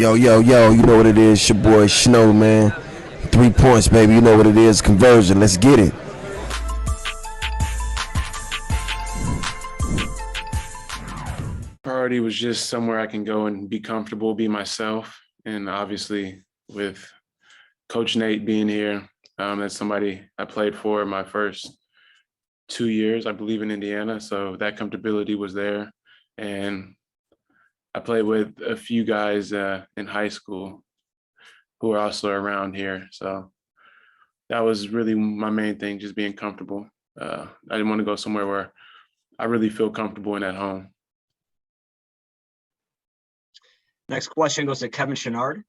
Yo, yo, yo, you know what it is. It's your boy Snow, man. 3 points, baby. You know what it is. Conversion. Let's get it. Priority was just somewhere I can go and be comfortable, be myself. And obviously, with Coach Nate being here, that's somebody I played for my first 2 years, I believe, in Indiana. So that comfortability was there. And I played with a few guys in high school who are also around here. So that was really my main thing, just being comfortable. I didn't want to go somewhere where I really feel comfortable and at home. Next question goes to Kevin Chenard.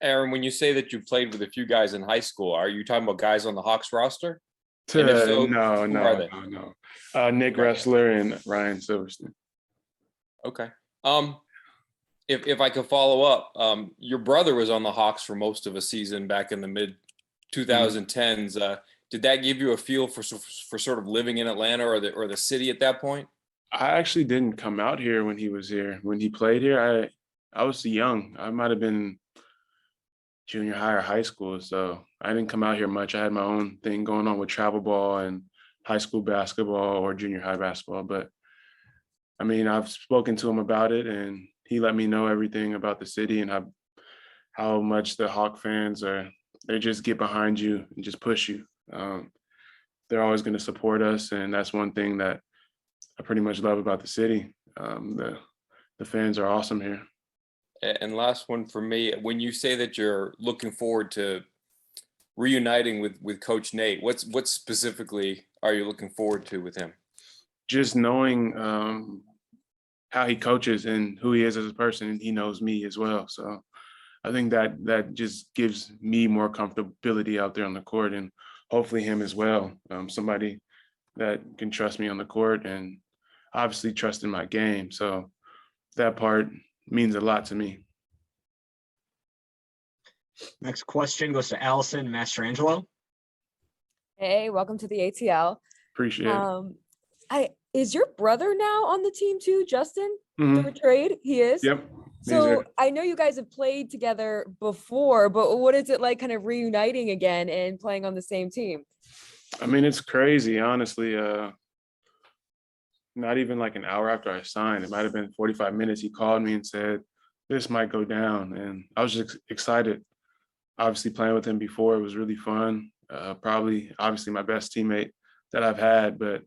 Aaron, when you say that you played with a few guys in high school, are you talking about guys on the Hawks roster? And if so, No. Nick Ressler and Ryan Silverstein. Okay. If I could follow up, your brother was on the Hawks for most of a season back in the mid 2010s. Did that give you a feel for sort of living in Atlanta or the city at that point? I actually didn't come out here when he was here. When he played here, I was young. I might have been junior high or high school, so I didn't come out here much. I had my own thing going on with travel ball and high school basketball or junior high basketball. But I mean, I've spoken to him about it, and he let me know everything about the city and how much the Hawk fans they just get behind you and just push you. They're always going to support us, and that's one thing that I pretty much love about the city. The fans are awesome here. And last one for me, when you say that you're looking forward to reuniting with Coach Nate, what specifically are you looking forward to with him? Just knowing how he coaches and who he is as a person, and he knows me as well. So I think that just gives me more comfortability out there on the court, and hopefully him as well. Somebody that can trust me on the court and obviously trust in my game. So that part means a lot to me. Next question goes to Allison Mastrangelo. Hey, welcome to the ATL. Appreciate it. Is your brother now on the team too, Justin? Mhm. Through trade? He is? Yep. So I know you guys have played together before, but what is it like kind of reuniting again and playing on the same team? I mean, it's crazy, honestly. Not even like an hour after I signed, it might have been 45 minutes. He called me and said, this might go down. And I was just excited. Obviously playing with him before, it was really fun. Obviously my best teammate that I've had, but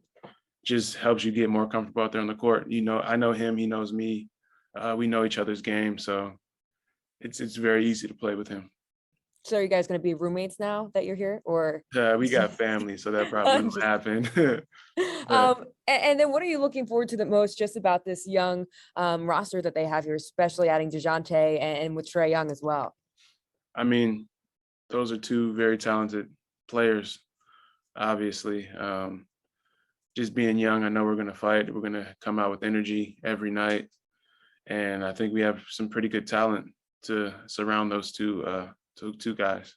just helps you get more comfortable out there on the court. You know, I know him, he knows me. We know each other's game. So it's very easy to play with him. So are you guys going to be roommates now that you're here, or? We got family, so that probably won't happen. And then what are you looking forward to the most just about this young roster that they have here, especially adding DeJounte and with Trae Young as well? I mean, those are two very talented players, obviously. Just being young, I know we're going to fight. We're going to come out with energy every night. And I think we have some pretty good talent to surround those two guys.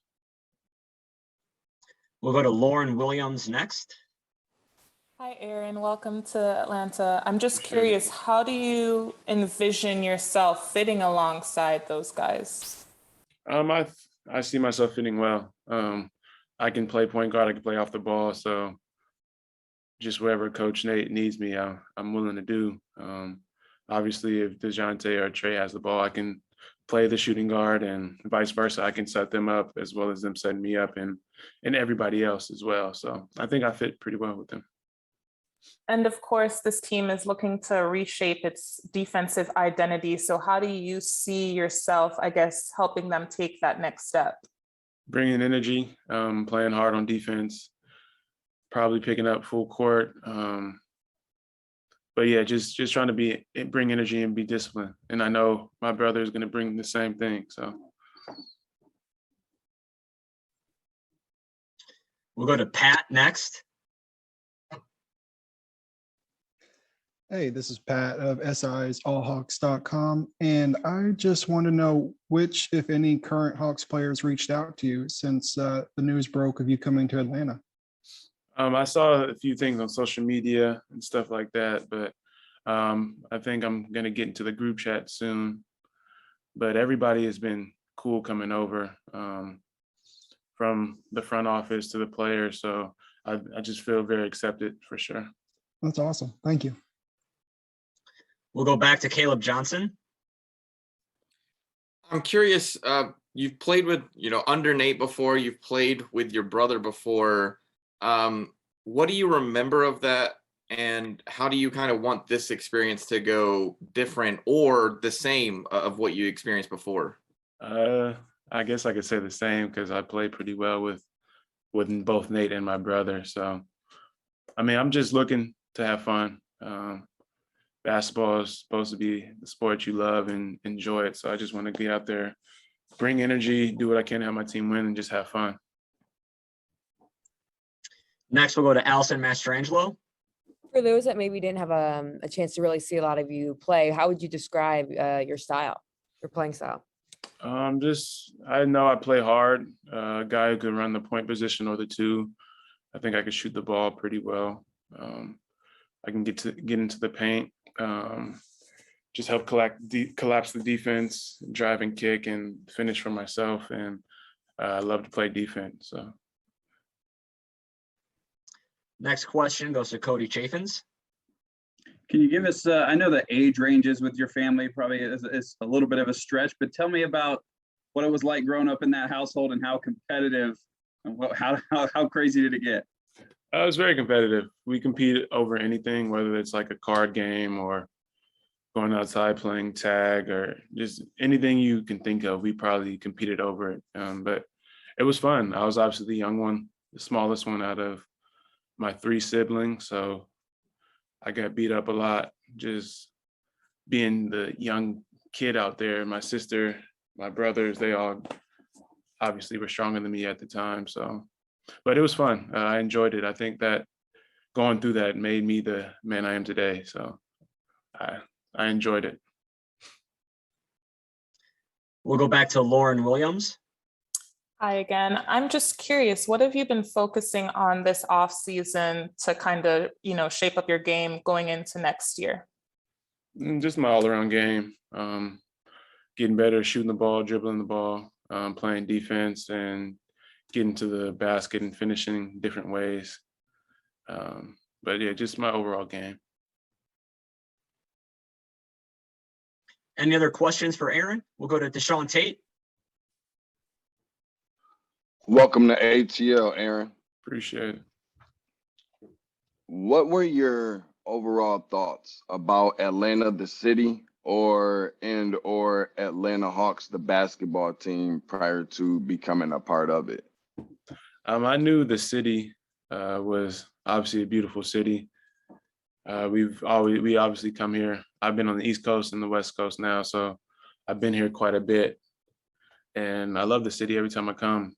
We'll go to Lauren Williams next. Hi, Aaron. Welcome to Atlanta. I'm just curious, how do you envision yourself fitting alongside those guys? I see myself fitting well. I can play point guard. I can play off the ball. So just wherever Coach Nate needs me, I'm willing to do. Obviously, if DeJounte or Trae has the ball, I can play the shooting guard, and vice versa. I can set them up as well as them setting me up, and everybody else as well. So I think I fit pretty well with them. And of course, this team is looking to reshape its defensive identity. So how do you see yourself, I guess, helping them take that next step? Bringing energy, playing hard on defense, probably picking up full court. But yeah, just trying to bring energy and be disciplined. And I know my brother is going to bring the same thing. So we'll go to Pat next. Hey, this is Pat of SIsAllHawks.com, and I just want to know which, if any, current Hawks players reached out to you since the news broke of you coming to Atlanta. I saw a few things on social media and stuff like that, but I think I'm going to get into the group chat soon. but everybody has been cool coming over, from the front office to the players. So I just feel very accepted for sure. That's awesome. Thank you. We'll go back to Caleb Johnson. I'm curious, you've played with, under Nate before, you've played with your brother before. What do you remember of that? And how do you kind of want this experience to go different or the same of what you experienced before? I guess I could say the same because I played pretty well with both Nate and my brother. So, I mean, I'm just looking to have fun. Basketball is supposed to be the sport you love and enjoy it. So I just want to get out there, bring energy, do what I can to help my team win, and just have fun. Next, we'll go to Allison Mastrangelo. For those that maybe didn't have a chance to really see a lot of you play, how would you describe your style, your playing style? I know I play hard. A guy who can run the point position or the two. I think I can shoot the ball pretty well. I can get into the paint. Just help collapse the defense, drive and kick, and finish for myself. And I love to play defense. So. Next question goes to Cody Chaffins. Can you give us, I know the age ranges with your family probably is a little bit of a stretch, but tell me about what it was like growing up in that household and how competitive and how crazy did it get? It was very competitive. We compete over anything, whether it's like a card game or going outside playing tag or just anything you can think of. We probably competed over it, but it was fun. I was obviously the young one, the smallest one out of my 3 siblings. So I got beat up a lot just being the young kid out there. My sister, my brothers, they all obviously were stronger than me at the time. So, but it was fun. I enjoyed it. I think that going through that made me the man I am today. So I enjoyed it. We'll go back to Lauren Williams. Hi again. I'm just curious, what have you been focusing on this off season to kind of, shape up your game going into next year? Just my all-around game. Getting better, shooting the ball, dribbling the ball, playing defense, and getting to the basket and finishing different ways. But yeah, just my overall game. Any other questions for Aaron? We'll go to Deshaun Tate. Welcome to ATL, Aaron. Appreciate it. What were your overall thoughts about Atlanta, the city, or Atlanta Hawks, the basketball team, prior to becoming a part of it? I knew the city was obviously a beautiful city. We obviously come here. I've been on the East Coast and the West Coast now, so I've been here quite a bit, and I love the city every time I come.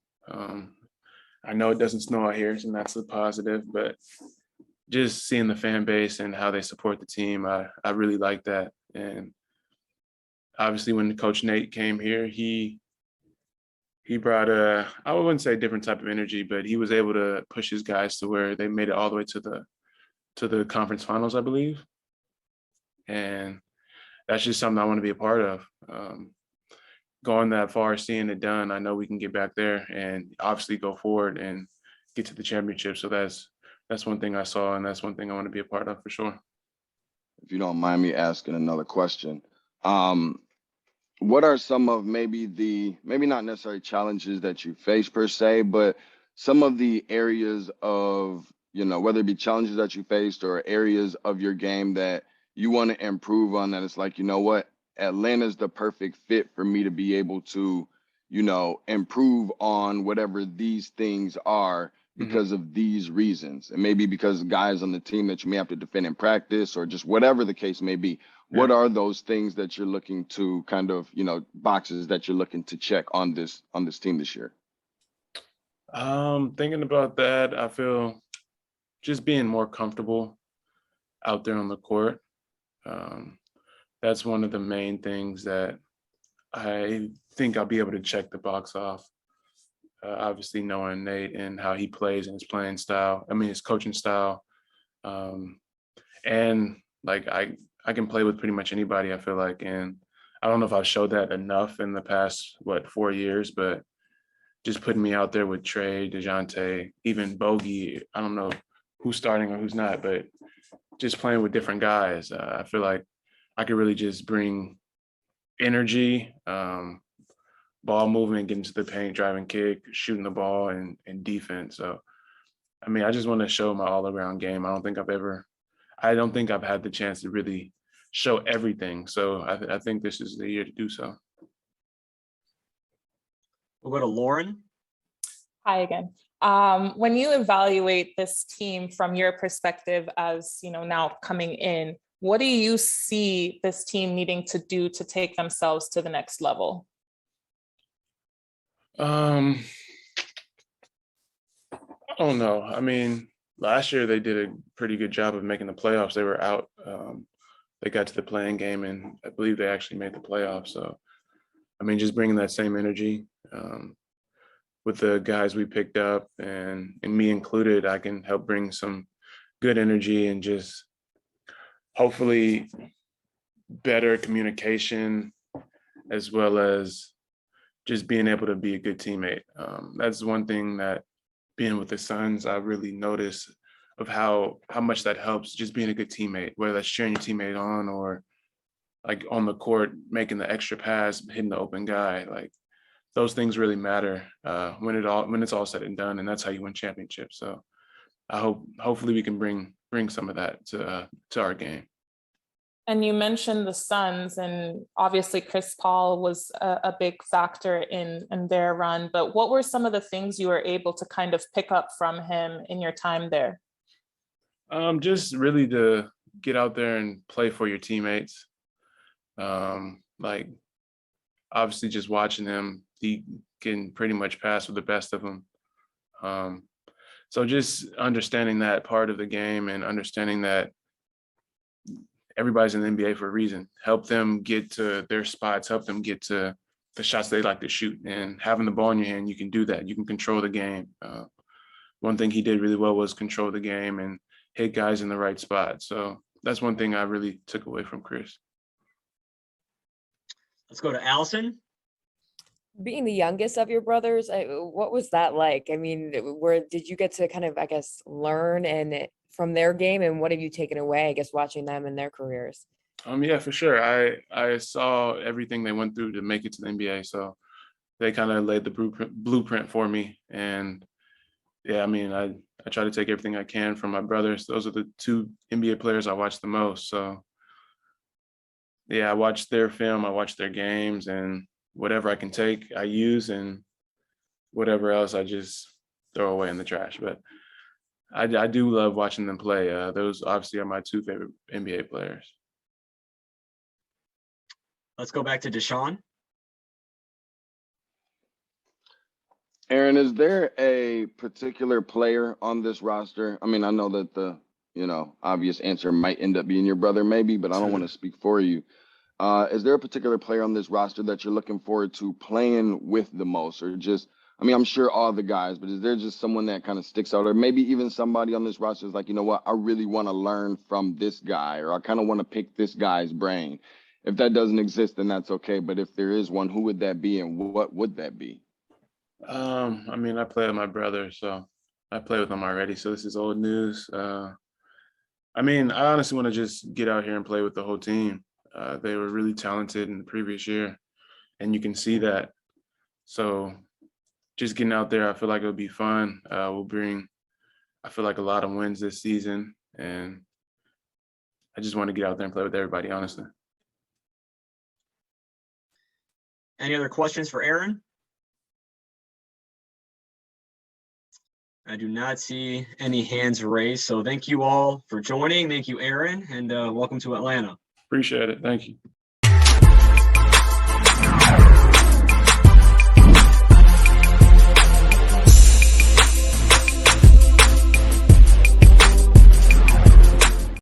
I know it doesn't snow out here, and that's a positive, but just seeing the fan base and how they support the team, I really like that. And obviously when Coach Nate came here, he brought I wouldn't say a different type of energy, but he was able to push his guys to where they made it all the way to the conference finals, I believe. And that's just something I want to be a part of. Going that far, seeing it done, I know we can get back there and obviously go forward and get to the championship. So that's one thing I saw, and that's one thing I want to be a part of for sure. If you don't mind me asking another question, what are some of maybe not necessarily challenges that you face per se, but some of the areas of, whether it be challenges that you faced or areas of your game that you want to improve on, that it's like, you know what, Atlanta's the perfect fit for me to be able to, improve on whatever these things are because of these reasons. And maybe because guys on the team that you may have to defend in practice or just whatever the case may be. Yeah. What are those things that you're looking to kind of, boxes that you're looking to check on this team this year? Thinking about that, I feel just being more comfortable out there on the court. That's one of the main things that I think I'll be able to check the box off. Obviously knowing Nate and how he plays and his playing style, his coaching style. And like I can play with pretty much anybody, I feel like, and I don't know if I've showed that enough in the past, 4 years, but just putting me out there with Trey, DeJounte, even Bogey. I don't know who's starting or who's not, but just playing with different guys. I feel like I could really just bring energy, ball movement, getting to the paint, driving kick, shooting the ball, and defense. So, I mean, I just want to show my all-around game. I don't think I've had the chance to really show everything. So I think this is the year to do so. We'll go to Lauren. Hi again. When you evaluate this team from your perspective as, now coming in, what do you see this team needing to do to take themselves to the next level? I don't know. I mean, last year they did a pretty good job of making the playoffs. They were out. They got to the playing game, and I believe they actually made the playoffs. So, I mean, just bringing that same energy with the guys we picked up, and me included, I can help bring some good energy and just hopefully better communication, as well as just being able to be a good teammate. That's one thing that being with the Suns, I really noticed of how much that helps, just being a good teammate, whether that's cheering your teammate on or like on the court, making the extra pass, hitting the open guy. Like those things really matter when it's all said and done, and that's how you win championships. So hopefully we can bring some of that to our game. And you mentioned the Suns, and obviously Chris Paul was a big factor in their run, but what were some of the things you were able to kind of pick up from him in your time there? Just really to get out there and play for your teammates. Like obviously just watching him, he can pretty much pass with the best of them. So just understanding that part of the game and understanding that everybody's in the NBA for a reason. Help them get to their spots, help them get to the shots they like to shoot. And having the ball in your hand, you can do that. You can control the game. One thing he did really well was control the game and hit guys in the right spot. So that's one thing I really took away from Chris. Let's go to Allison. Being the youngest of your brothers, what was that like? I mean, did you get to kind of, I guess, learn from their game, and what have you taken away, I guess, watching them in their careers? Yeah, for sure. I saw everything they went through to make it to the NBA. So they kind of laid the blueprint for me. And yeah, I mean, I try to take everything I can from my brothers. Those are the two NBA players I watch the most. So yeah, I watch their film, I watch their games, and whatever I can take, I use, and whatever else I just throw away in the trash. But I do love watching them play. Those obviously are my two favorite NBA players. Let's go back to Deshaun. Aaron, is there a particular player on this roster? I mean, I know that the, obvious answer might end up being your brother maybe, but I don't want to speak for you. Is there a particular player on this roster that you're looking forward to playing with the most, or just, I mean, I'm sure all the guys, but is there just someone that kind of sticks out, or maybe even somebody on this roster is like, you know what, I really want to learn from this guy, or I kind of want to pick this guy's brain? If that doesn't exist, then that's okay. But if there is one, who would that be, and what would that be? I mean, I play with my brother, so I play with him already. So this is old news. I mean, I honestly want to just get out here and play with the whole team. They were really talented in the previous year, and you can see that. So just getting out there, I feel like it'll be fun. We'll bring, I feel like, a lot of wins this season, and I just want to get out there and play with everybody, honestly. Any other questions for Aaron? I do not see any hands raised. So thank you all for joining. Thank you, Aaron, and welcome to Atlanta. Appreciate it. Thank you.